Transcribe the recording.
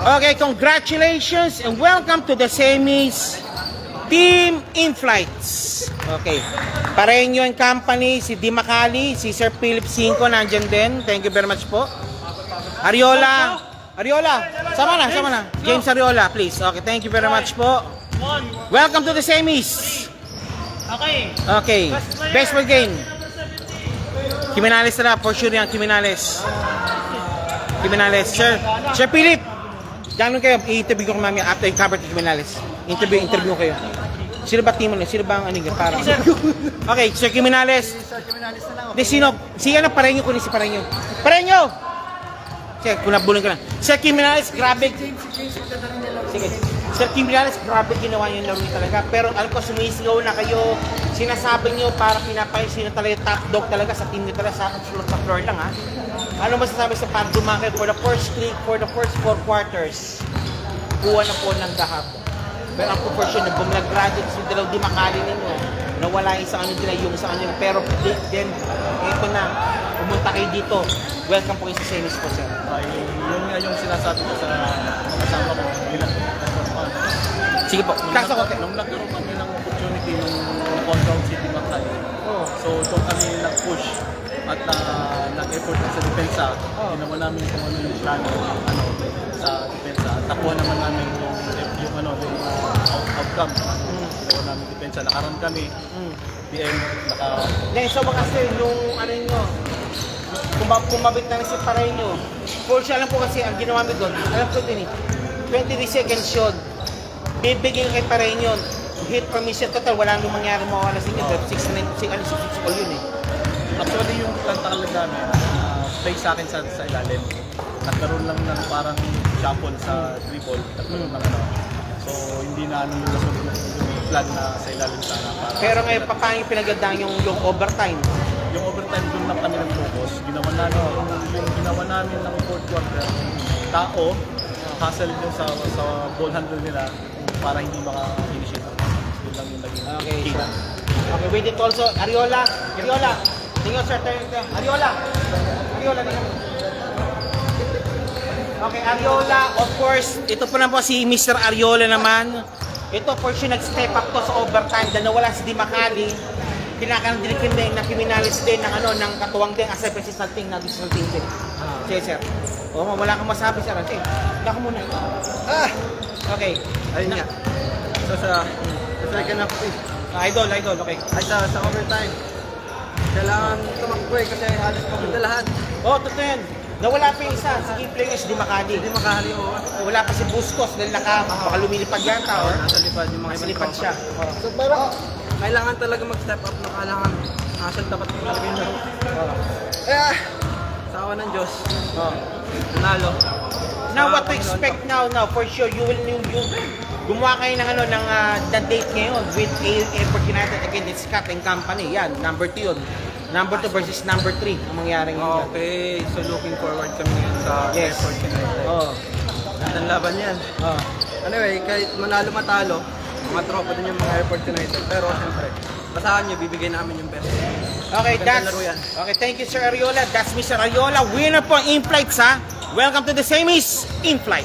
Okay, congratulations and welcome to the semis Team In-Flights. Okay. Pareño and Company, si Di Macali, si Sir Philip Cinco nandyan din. Thank you very much po. Ariola, sama na. James Ariola, please. Okay, thank you very much po. Welcome to the semis. Okay. Baseball game. Kiminales na, for sure yan, Kiminales. Sir Philip. Diyan kayo, i-interview ko mamaya after i-cover to Kiminales. Interview kayo. Sino ba team mo? Sino ba ang anong parang? Okay, Sir Kiminales. Sir Kiminales na lang. Di sino? Sige na, Pareño ko ni si Pareño. Pareño! Sige, kunabulin ko lang. Sir Kiminales, grabe. Sige. Sir Kiminales, grabe ginawa niyo laro talaga. Pero alam ko, sumisigaw na kayo. Sinasabi niyo para pinapay sino talaga top dog talaga sa team niyo talaga sa floor lang ha. Ano masasabi sa pagdumakay for the first 4 quarters? Kuha na po ng gahapon. Pero ang proportion na bumlag-graduate si Dalaw Di Macali ninyo, nawala yung sa ano nila, yung sa ano. Pero then, ito na, pumunta kayo dito. Welcome po kayo sa semis po, sir. Yun nga yung sinasabi ko sa kasama ko. Sige po, kaksa ko. Nung nagkaroon kami ng opportunity nung Control City Macali. So doon kami nag-push at nag-effort sa depensa. Ginawa namin kung ano yung plano sa depensa. At nakuha naman namin yung outcome. Ginawa namin depensa. Nakaroon kami. PM, So mga sir, nung ano nyo, kumabit na si Pareño. For sure, alam po kasi ang ginawa mo doon, alam ko din 23 seconds shot. Bibigyan kay Pareño. Hit from mission total, wala nang mangyari mawala sa inyo. 6 all yun eh. Actually, yung tantakal namin, play sa akin sa ilalim. Nagkaroon lang ng parang shuffle sa dribble. Nagkaroon lang So, hindi na yung plan na sa ilalim sana. Pero ngayon, paano yung pinagandaan yung overtime? Yung overtime doon lang kami nag-focus. Ginawa namin ng fourth quarter. Tao, hustle yung sa ball handle nila para hindi maka-finish it. Yun lang yung naging key. Okay, with it also, Ariola. Tingnan sir, Ariola. Okay, Ariola, of course, ito po na po si Mr. Ariola naman. Ito for sure nag-step up to sa overtime dahil nawala si Di Macali. Kinakandilikin din na Kiminales din ng katuwang din as a persistent team na additional team din. Sige sir. Wala kang masabi sir. Sige, dako muna. Okay. Ayun nga. So sa second half Idol, okay. Ay sa overtime. Kailangan tumakbo kasi halos pagod na lahat. Totoo yan. Nawala pa yung isa, si key player si Di Macali. Wala pa si Bustos dahil baka lumilipad yata. Nasa lipad yung mga lipad siya. So parang kailangan talaga mag-step up na kailangan hassle dapat talaga yung laro. Sa awa ng Diyos. Nanalo. Now what to expect now for sure you gumawa kayo ng the date ngayon with Airport United against Scott and Company. Yan, number 2 yun. Number 2 versus number 3 ang mangyaring yun. Okay, so looking forward kami ngayon sa Airport United. Ang laban yan. Anyway, kahit manalo matalo, mga tropa din yung mga Airport United. Pero siyempre, basahan nyo, bibigay namin yung best. Okay, thank you Sir Ariola. That's Mr. Ariola, winner po In-Flights ha. Welcome to the semis In-Flight.